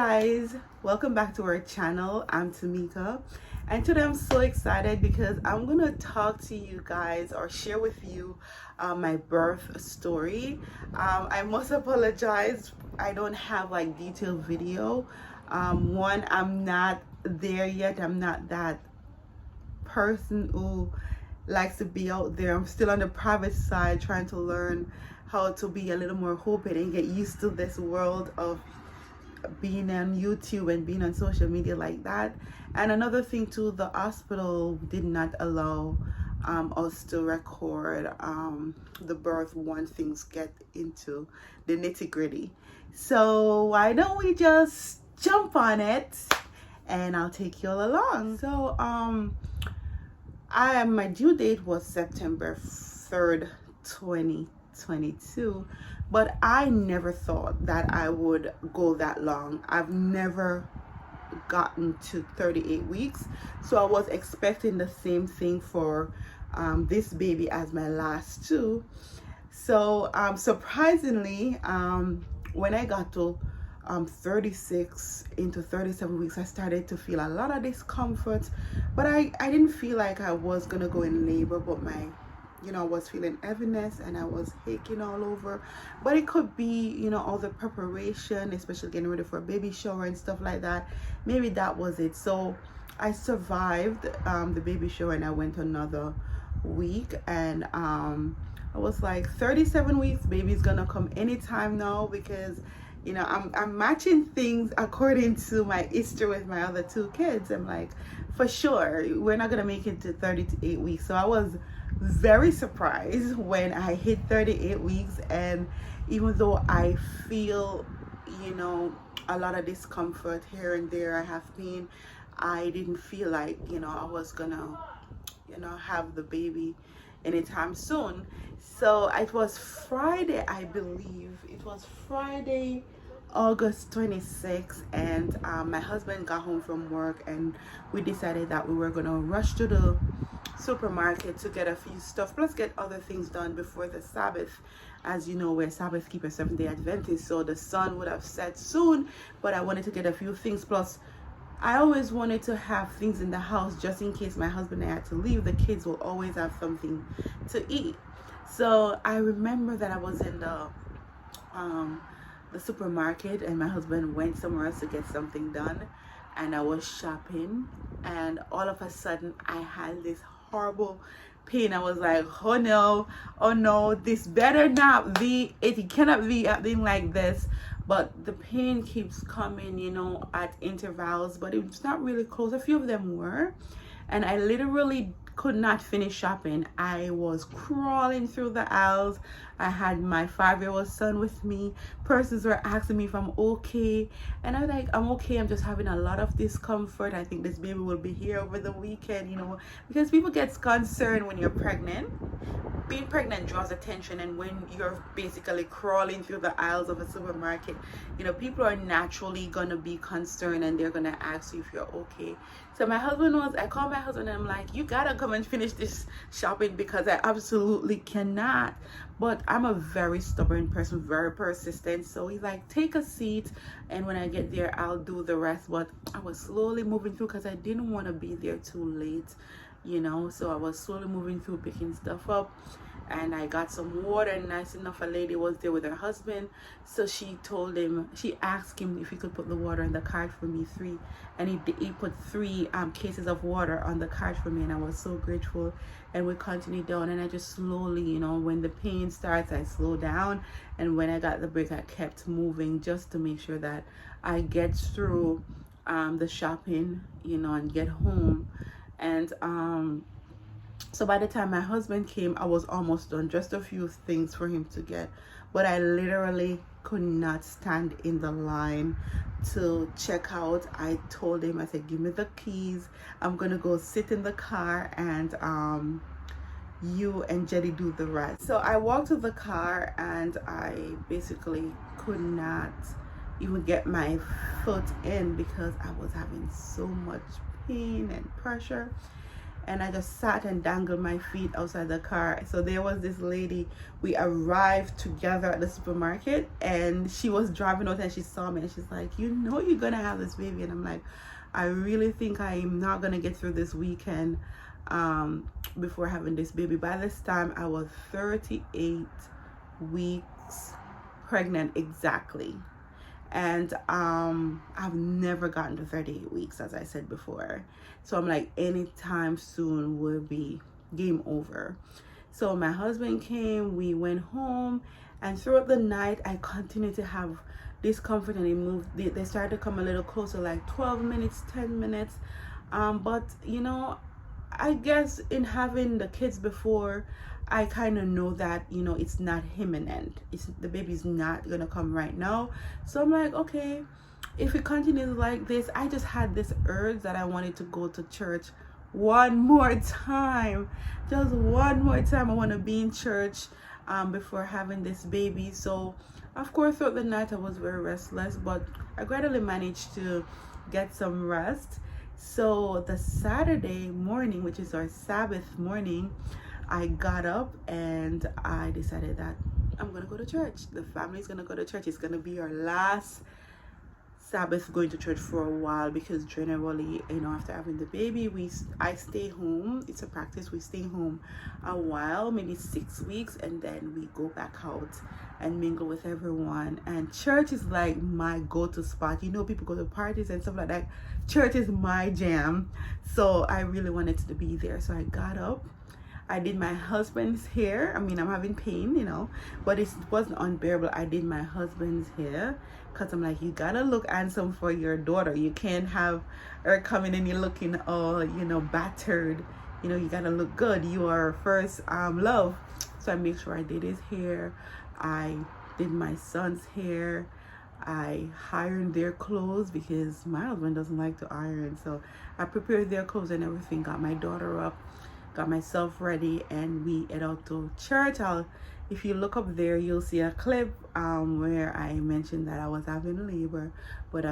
guys, welcome back to our channel. I'm Tamika, and today I'm so excited because I'm gonna talk to you guys or share with you my birth story. I must apologize, I don't have like detailed video. One, I'm not there yet. I'm not that person who likes to be out there. I'm still on the private side, trying to learn how to be a little more open and get used to this world of being on YouTube and being on social media like that. And another thing too, the hospital did not allow us to record the birth once things get into the nitty-gritty. So why don't we just jump on it and I'll take you all along. So my due date was September 3rd, 2022, but I never thought that I would go that long. I've never gotten to 38 weeks, so I was expecting the same thing for this baby as my last two. So surprisingly, when I got to 36 into 37 weeks, I started to feel a lot of discomfort, but I didn't feel like I was gonna go in labor, but I was feeling heaviness and I was aching all over. But it could be, all the preparation, especially getting ready for a baby shower and stuff like that. Maybe that was it. So I survived the baby shower and I went another week, and I was like, 37 weeks, baby's gonna come anytime now, because I'm matching things according to my history with my other two kids. I'm like, for sure we're not gonna make it to 38 weeks. So I was very surprised when I hit 38 weeks, and even though I feel a lot of discomfort here and there, I have pain, I didn't feel like I was gonna have the baby anytime soon. So it was Friday, I believe it was Friday, August 26th, and my husband got home from work and we decided that we were gonna rush to the supermarket to get a few stuff, plus get other things done before the Sabbath. As you know, we're Sabbath keeper, Seventh-day Adventist, so the sun would have set soon, but I wanted to get a few things. Plus I always wanted to have things in the house just in case my husband and I had to leave. The kids will always have something to eat. So I remember that I was in the supermarket and my husband went somewhere else to get something done, and I was shopping, and all of a sudden I had this horrible pain. I was like, oh no, this better not be, it cannot be acting like this. But the pain keeps coming, at intervals, but it's not really close. A few of them were, and I literally could not finish shopping. I was crawling through the aisles. I had my 5-year-old son with me. Persons were asking me if I'm okay, and I was like, I'm okay, I'm just having a lot of discomfort. I think this baby will be here over the weekend, because people get concerned when you're pregnant. Being pregnant draws attention, and when you're basically crawling through the aisles of a supermarket, people are naturally gonna be concerned and they're gonna ask you if you're okay. So I called my husband and I'm like, you gotta come and finish this shopping because I absolutely cannot. But I'm a very stubborn person, very persistent. So he's like, take a seat, and when I get there, I'll do the rest. But I was slowly moving through because I didn't want to be there too late, so I was slowly moving through, picking stuff up. And I got some water, and nice enough, a lady was there with her husband, so she asked him if he could put the water in the cart for me, and he put 3 cases of water on the cart for me, and I was so grateful. And we continued down, and I just slowly, when the pain starts, I slow down, and when I got the break, I kept moving just to make sure that I get through the shopping, and get home. And so by the time my husband came, I was almost done, just a few things for him to get, but I literally could not stand in the line to check out. I told him, I said, give me the keys, I'm gonna go sit in the car, and you and Jetty do the rest. So I walked to the car, and I basically could not even get my foot in because I was having so much pain and pressure. and I just sat and dangled my feet outside the car. So there was this lady, we arrived together at the supermarket, and she was driving out and she saw me and she's like, you know you're gonna have this baby. And I'm like, I really think I'm not gonna get through this weekend before having this baby. By this time I was 38 weeks pregnant exactly. And I've never gotten to 38 weeks, as I said before. So I'm like, anytime soon will be game over. So my husband came, we went home, and throughout the night I continued to have discomfort, and they started to come a little closer, like 12 minutes, 10 minutes. But you know, I guess in having the kids before, I kind of know that, you know, it's not imminent. The baby's not gonna come right now. So I'm like, okay, if it continues like this, I just had this urge that I wanted to go to church one more time. Just one more time. I want to be in church before having this baby. So of course throughout the night I was very restless, but I gradually managed to get some rest. So the Saturday morning, which is our Sabbath morning, I got up and I decided that I'm gonna go to church. The family's gonna go to church. It's gonna be our last Sabbath going to church for a while, because generally, you know, after having the baby, I stay home. It's a practice. We stay home a while, maybe 6 weeks, and then we go back out and mingle with everyone. And church is like my go-to spot. You know, people go to parties and stuff like that. Church is my jam. So I really wanted to be there. So I got up. I did my husband's hair. I mean, I'm having pain, you know, but it wasn't unbearable. I did my husband's hair because I'm like, you gotta look handsome for your daughter. You can't have her coming and you're looking all, you know, battered. You know, you gotta look good. You are first love. So I made sure I did his hair. I did my son's hair. I ironed their clothes because my husband doesn't like to iron. So I prepared their clothes and everything, got my daughter up, got myself ready, and we head out to church. If you look up there, you'll see a clip where I mentioned that I was having labor, but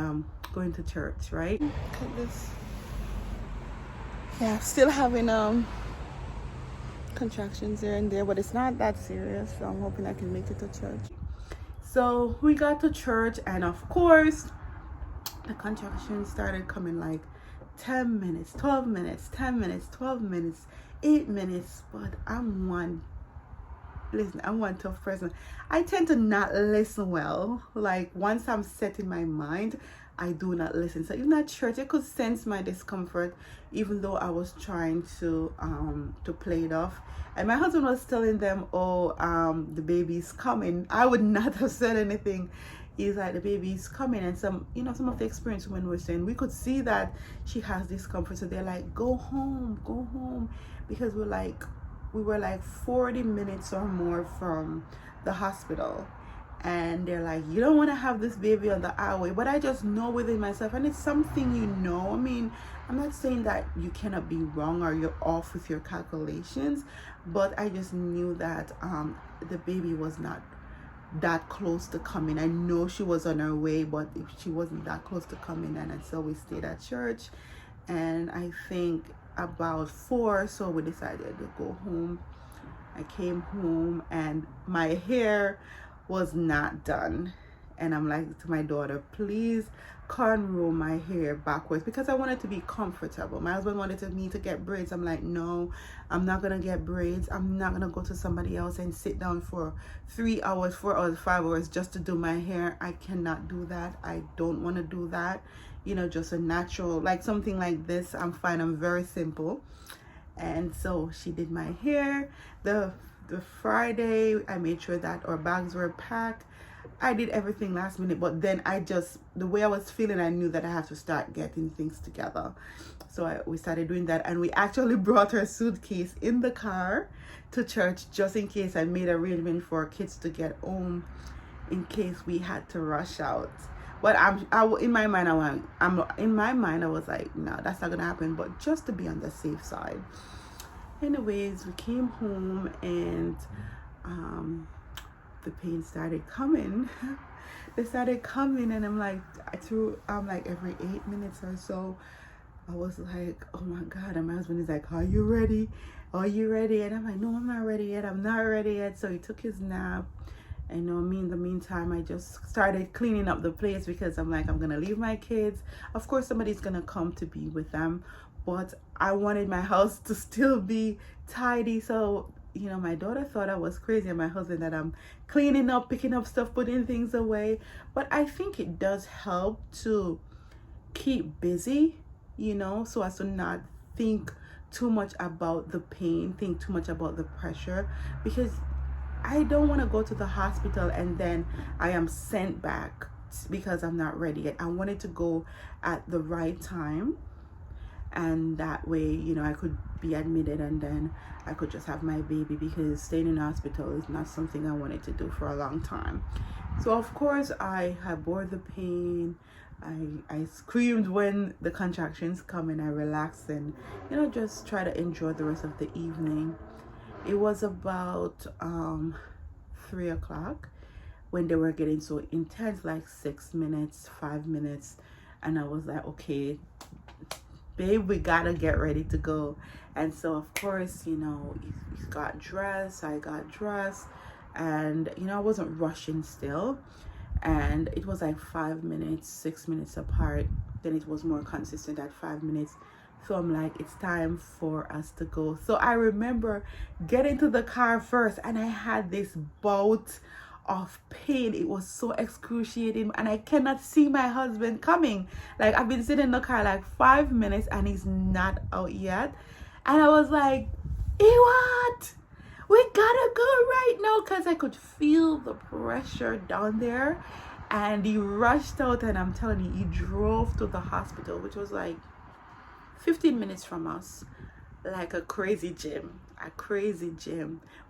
going to church, right? Look at this. Yeah, still having contractions here and there, but it's not that serious, so I'm hoping I can make it to church. So we got to church, and of course the contractions started coming like 10 minutes, 12 minutes, 10 minutes, 12 minutes, 8 minutes. But I'm one tough person. I tend to not listen well. Like once I'm set in my mind, I do not listen. So even at church, I could sense my discomfort, even though I was trying to play it off. And my husband was telling them, oh, the baby's coming. I would not have said anything. He's like, the baby's coming. And some of the experience women were saying, we could see that she has discomfort. So they're like, go home, because we were like 40 minutes or more from the hospital. And they're like, you don't want to have this baby on the highway. But I just know within myself, and it's something, you know. I mean, I'm not saying that you cannot be wrong or you're off with your calculations, but I just knew that the baby was not that close to coming. I know she was on her way, but she wasn't that close to coming. And so we stayed at church, and I think about 4, so we decided to go home. I came home and my hair was not done, and I'm like to my daughter, please cornrow my hair backwards, because I wanted to be comfortable. My husband wanted me to get braids. I'm like, no, I'm not gonna get braids. I'm not gonna go to somebody else and sit down for 3 hours, 4 hours, 5 hours just to do my hair. I cannot do that. I don't want to do that. You know, just a natural, like something like this, I'm fine. I'm very simple. And so she did my hair. The Friday, I made sure that our bags were packed. I did everything last minute, but then the way I was feeling, I knew that I had to start getting things together. So we started doing that, and we actually brought our suitcase in the car to church just in case. I made arrangement for our kids to get home in case we had to rush out. But in my mind, I was like, no, that's not gonna happen. But just to be on the safe side. Anyways, we came home, and the pain started coming. They started coming, and I'm like every 8 minutes or so, I was like, oh my God. And my husband is like, are you ready? Are you ready? And I'm like, no, I'm not ready yet. I'm not ready yet. So he took his nap. And me, in the meantime, I just started cleaning up the place because I'm like, I'm going to leave my kids. Of course, somebody's going to come to be with them. But I wanted my house to still be tidy. So, my daughter thought I was crazy, and my husband, that I'm cleaning up, picking up stuff, putting things away. But I think it does help to keep busy, so as to not think too much about the pain, think too much about the pressure, because I don't want to go to the hospital and then I am sent back because I'm not ready yet. I wanted to go at the right time, and that way, I could be admitted and then I could just have my baby, because staying in the hospital is not something I wanted to do for a long time. So of course I bore the pain. I screamed when the contractions come, and I relaxed and just try to enjoy the rest of the evening. It was about 3 o'clock when they were getting so intense, like 6 minutes, 5 minutes, and I was like, okay, babe, we gotta get ready to go. And so of course, he got dressed, I got dressed, and I wasn't rushing still. And it was like 5 minutes, 6 minutes apart. Then it was more consistent at 5 minutes. So I'm like, it's time for us to go. So I remember getting to the car first, and I had this bout of pain. It was so excruciating, and I cannot see my husband coming. Like, I've been sitting in the car like 5 minutes and he's not out yet. And I was like, what? We gotta go right now, because I could feel the pressure down there. And he rushed out, and I'm telling you, he drove to the hospital, which was like 15 minutes from us, like a crazy gym.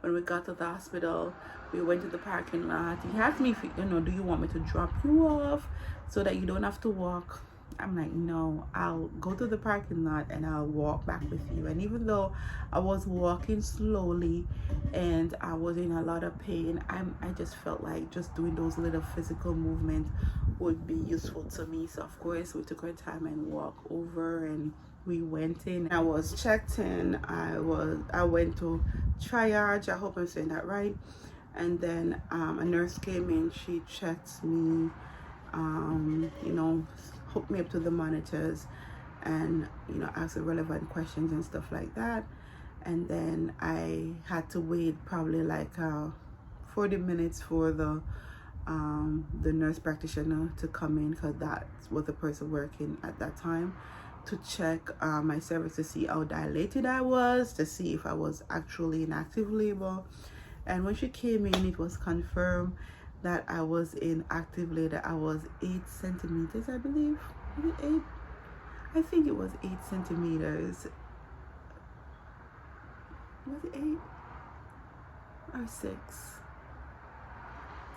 When we got to the hospital, we went to the parking lot. He asked me, if do you want me to drop you off so that you don't have to walk? I'm like, no, I'll go to the parking lot and I'll walk back with you. And even though I was walking slowly and I was in a lot of pain, I just felt like just doing those little physical movements would be useful to me. So of course we took our time and walked over, and we went in. I was checked in. I went to triage. I hope I'm saying that right. And then a nurse came in. She checked me, hooked me up to the monitors, and asked the relevant questions and stuff like that. And then I had to wait probably like 40 minutes for the nurse practitioner to come in, because that was the person working at that time, to check my cervix to see how dilated I was, to see if I was actually in active labor. And when she came in, it was confirmed that I was in active labor. I was 8 centimeters, I believe. Was it 8? I think it was 8 centimeters. Was it 8 or 6?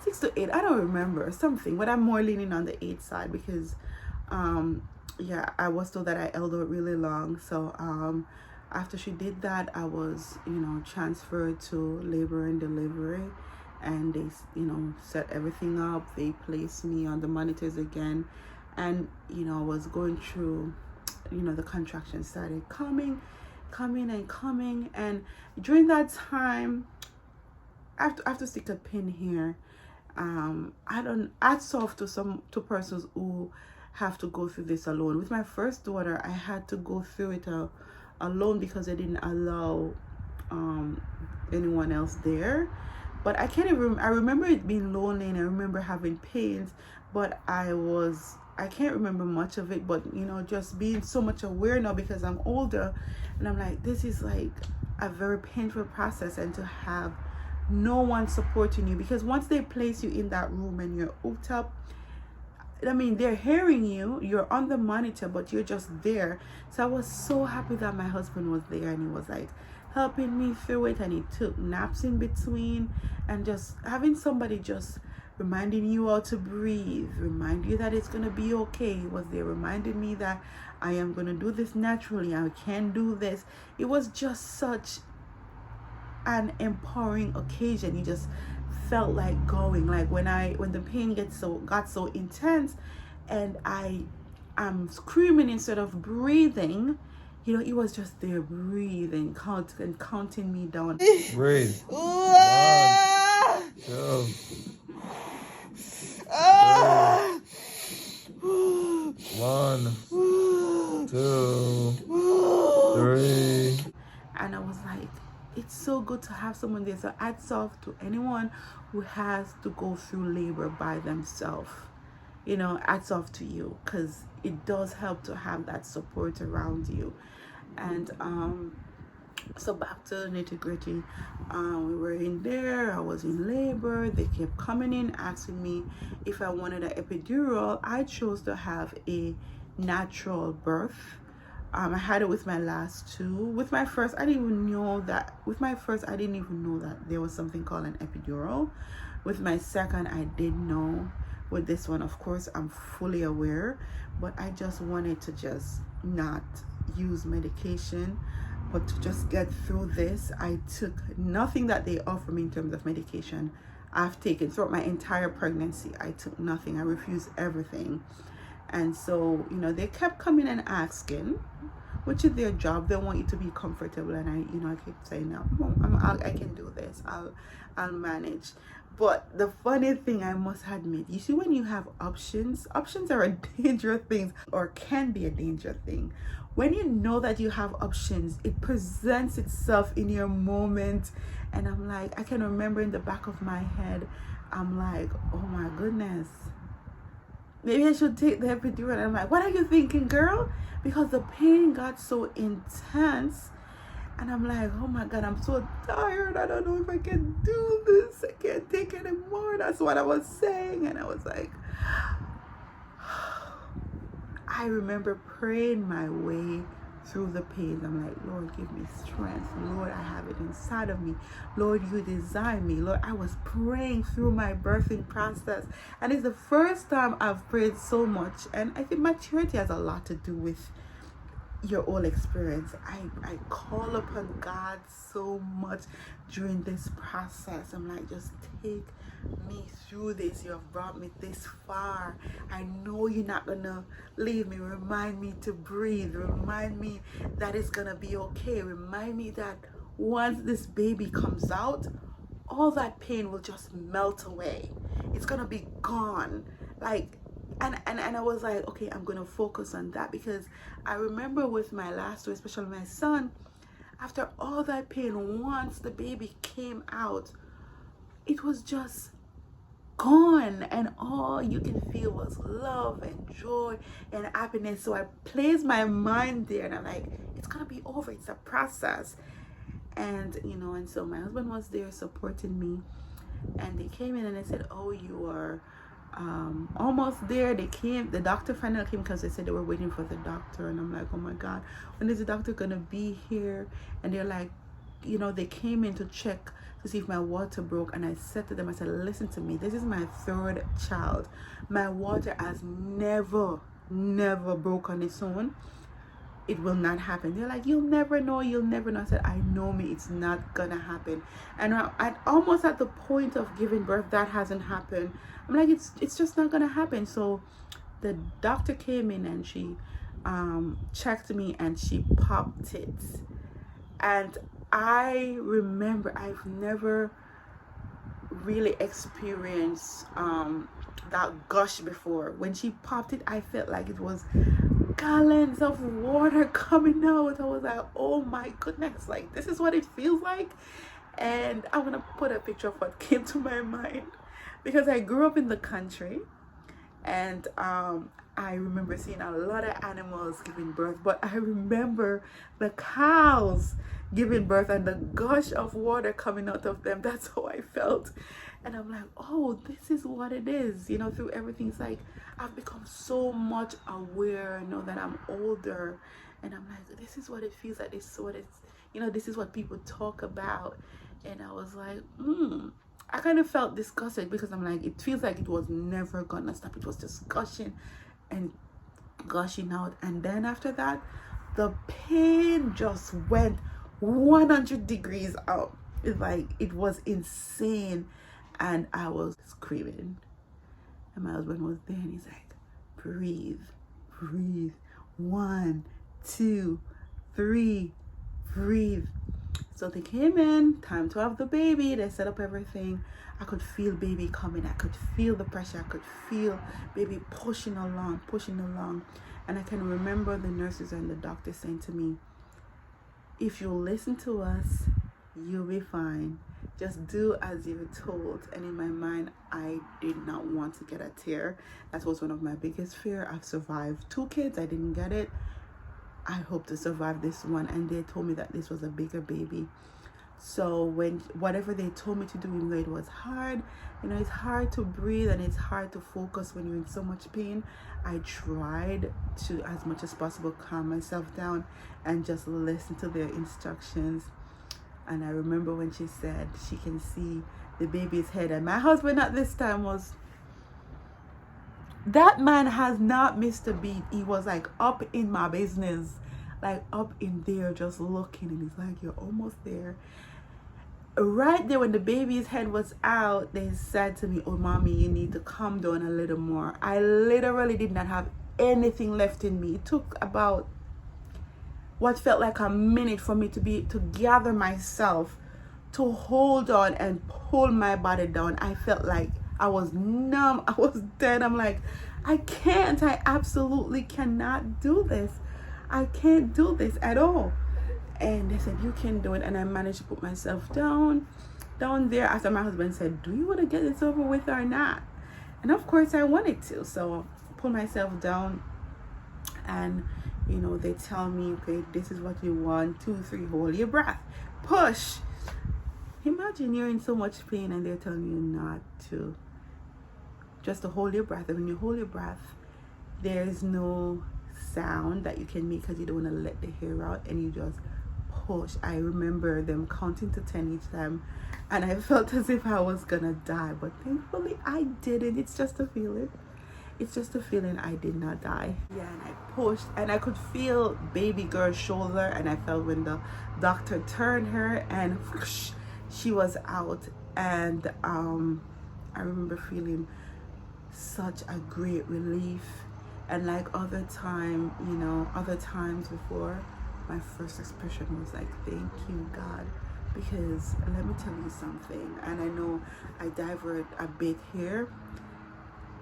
6 to 8, I don't remember, something, but I'm more leaning on the 8 side, because yeah, I was told that I held out really long. So after she did that, I was transferred to labor and delivery, and they set everything up. They placed me on the monitors again, and I was going through, the contractions started coming, and during that time, I have to stick a pin here. Hats off to persons who have to go through this alone. With my first daughter, I had to go through it alone, because I didn't allow anyone else there. But I remember it being lonely, and I remember having pains, but I can't remember much of it. But just being so much aware now, because I'm older, and I'm like, this is like a very painful process, and to have no one supporting you, because once they place you in that room and you're hooked up, they're hearing you, you're on the monitor, but you're just there. So I was so happy that my husband was there, and he was like helping me through it, and he took naps in between, and just having somebody just reminding you how to breathe, remind you that it's going to be okay. He was there reminding me that I am going to do this naturally, I can do this. It was just such an empowering occasion. You just felt like going, like when the pain got so intense, and I I'm screaming instead of breathing, you know, he was just there breathing, counting me down. Breathe. 1, 2, 1, 2, 3. And I was like, it's so good to have someone there. So hats off to anyone who has to go through labor by themselves. You know, hats off to you, because it does help to have that support around you. And so back to the nitty-gritty. We were in there, I was in labor. They kept coming in asking me if I wanted an epidural. I chose to have a natural birth. I had it with my last two. With my first, I didn't even know that. With my first, I didn't even know that there was something called an epidural. With my second, I did know. With this one, of course, I'm fully aware, but I just wanted to just not use medication, but to just get through this. I took nothing that they offer me in terms of medication. I've taken throughout my entire pregnancy. I took nothing. I refused everything. And so, you know, they kept coming and asking, which is their job. They want you to be comfortable. And I kept saying, no, I can do this. I'll manage. But the funny thing, I must admit, you see, when you have options are a dangerous thing, or can be a dangerous thing. When you know that you have options, it presents itself in your moment. And I'm like, I can remember in the back of my head, I'm like, oh my goodness, maybe I should take the epidural. And I'm like, what are you thinking, girl? Because the pain got so intense. And I'm like, oh my God, I'm so tired. I don't know if I can do this. I can't take it anymore. That's what I was saying. And I was like, I remember praying my way through the pain. I'm like, Lord, give me strength. Lord, I have it inside of me. Lord, you design me. Lord, I was praying through my birthing process. And it's the first time I've prayed so much. And I think maturity has a lot to do with your whole experience. I call upon God so much during this process. I'm like, just take me through this. You have brought me this far. I know you're not gonna leave me. Remind me to breathe. Remind me that it's gonna be okay. Remind me that once this baby comes out, all that pain will just melt away. It's gonna be gone. Like, and I was like, okay, I'm gonna focus on that, because I remember with my last two, especially my son, after all that pain, once the baby came out, it was just gone, and all you can feel was love and joy and happiness. So I placed my mind there, and I'm like, it's gonna be over. It's a process. And you know, and so my husband was there supporting me, and they came in and they said, oh, you are almost there. They came, the doctor finally came, because they said they were waiting for the doctor. And I'm like, oh my God, when is the doctor gonna be here? And they're like, you know, they came in to check to see if my water broke. And I said to them, I said, listen to me, this is my third child. My water has never broke on its own. It will not happen. They're like, you'll never know. I said, I know me, it's not gonna happen. And I almost at the point of giving birth, that hasn't happened. I'm like, it's just not gonna happen. So the doctor came in and she checked me and she popped it. And I remember, I've never really experienced that gush before. When she popped it, I felt like it was gallons of water coming out. I was like, oh my goodness, like, this is what it feels like. And I'm gonna put a picture of what came to my mind, because I grew up in the country, and I remember seeing a lot of animals giving birth, but I remember the cows giving birth and the gush of water coming out of them. That's how I felt. And I'm like, oh, this is what it is. You know, through everything, it's like I've become so much aware, you know, that I'm older. And I'm like, this is what it feels like. This is what it's, you know, this is what people talk about. And I was like, I kind of felt disgusted, because I'm like, it feels like it was never gonna stop. It was just gushing and gushing out. And then after that, the pain just went 100 degrees out. It's like, it was insane. And I was screaming, and my husband was there, and he's like, breathe, breathe. 1, 2, 3, breathe. So they came in, time to have the baby. They set up everything. I could feel baby coming. I could feel the pressure. I could feel baby pushing along. And I can remember the nurses and the doctor saying to me, if you listen to us, you'll be fine. Just do as you're told. And in my mind, I did not want to get a tear. That was one of my biggest fears. I've survived 2 kids. I didn't get it. I hope to survive this one. And they told me that this was a bigger baby. So whatever they told me to do, even though it was hard, it's hard to breathe and it's hard to focus when you're in so much pain. I tried to, as much as possible, calm myself down and just listen to their instructions. And I remember when she said she can see the baby's head, and my husband at this time that man has not missed a beat. He was like up in my business, like up in there just looking, and he's like, you're almost there. Right there when the baby's head was out, they said to me, oh mommy, you need to calm down a little more. I literally did not have anything left in me. It took about what felt like a minute for me to gather myself, to hold on and pull my body down. I felt like I was numb. I was dead. I'm like, I absolutely cannot do this. I can't do this at all. And they said, you can do it. And I managed to put myself down there after my husband said, do you want to get this over with or not? And of course I wanted to. So I pulled myself down, and they tell me, okay, this is what you want. 2, 3, hold your breath, push. Imagine you're in so much pain and they're telling you not to, just to hold your breath. And when you hold your breath, there's no sound that you can make because you don't want to let the hair out, and you just push. I remember them counting to 10 each time, and I felt as if I was gonna die, but thankfully I didn't. It's just a feeling. I did not die. Yeah, and I pushed, and I could feel baby girl's shoulder, and I felt when the doctor turned her and whoosh, she was out. And I remember feeling such a great relief. And like other times before, my first expression was like, thank you, God. Because let me tell you something, and I know I divert a bit here.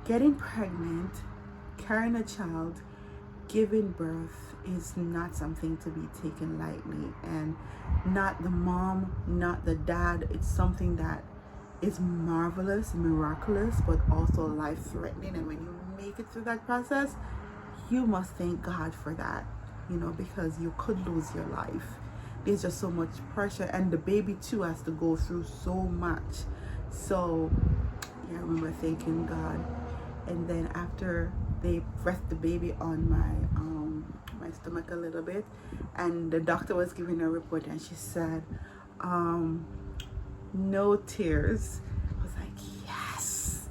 Getting pregnant, carrying a child, giving birth is not something to be taken lightly. And not the mom, not the dad. It's something that is marvelous, miraculous, but also life-threatening. And when you make it through that process, you must thank God for that, because you could lose your life. There's just so much pressure, and the baby too has to go through so much. So yeah, I remember thanking God. And then after they pressed the baby on my stomach a little bit, and the doctor was giving a report, and she said no tears. I was like, yes.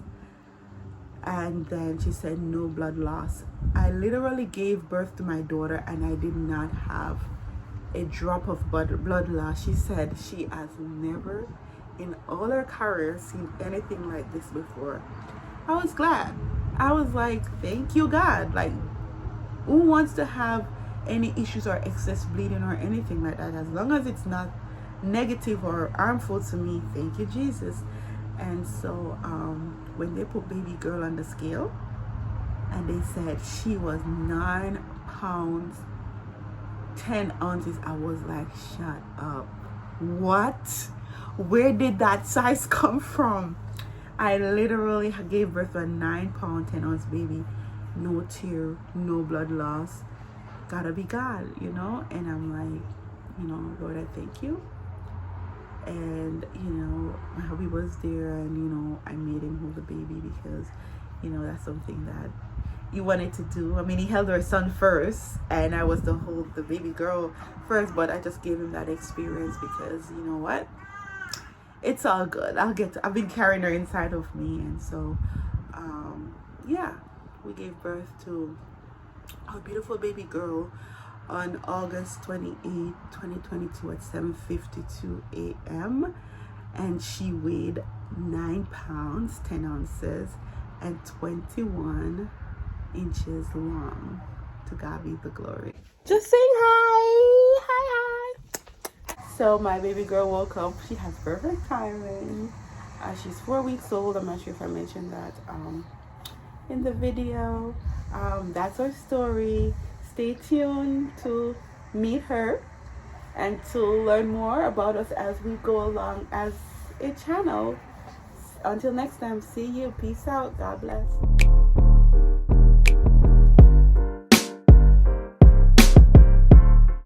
And then she said no blood loss. I literally gave birth to my daughter, and I did not have a drop of blood loss. She said she has never in all her career seen anything like this before. I was glad. I was like, thank you, God. Like, who wants to have any issues or excess bleeding or anything like that? As long as it's not negative or harmful to me, thank you, Jesus. And so when they put baby girl on the scale, and they said she was 9 pounds 10 ounces, I was like, shut up. What? Where did that size come from? I literally gave birth to a 9 pound 10 ounce baby. No tear, no blood loss. Gotta be God, And I'm like, Lord, I thank you. And my hubby was there, and I made him hold the baby because that's something that you wanted to do. I mean, he held our son first, and I was to hold the baby girl first, but I just gave him that experience because you know what, it's all good. I've been carrying her inside of me. And so yeah, we gave birth to our beautiful baby girl on August 28, 2022 at 7:52 a.m. and she weighed 9 pounds 10 ounces and 21 inches long. To God be the glory. Just saying hi. Hi. So my baby girl woke up. She has perfect timing. She's 4 weeks old. I'm not sure if I mentioned that in the video. That's our story. Stay tuned to meet her and to learn more about us as we go along as a channel. Until next time, see you. Peace out. God bless.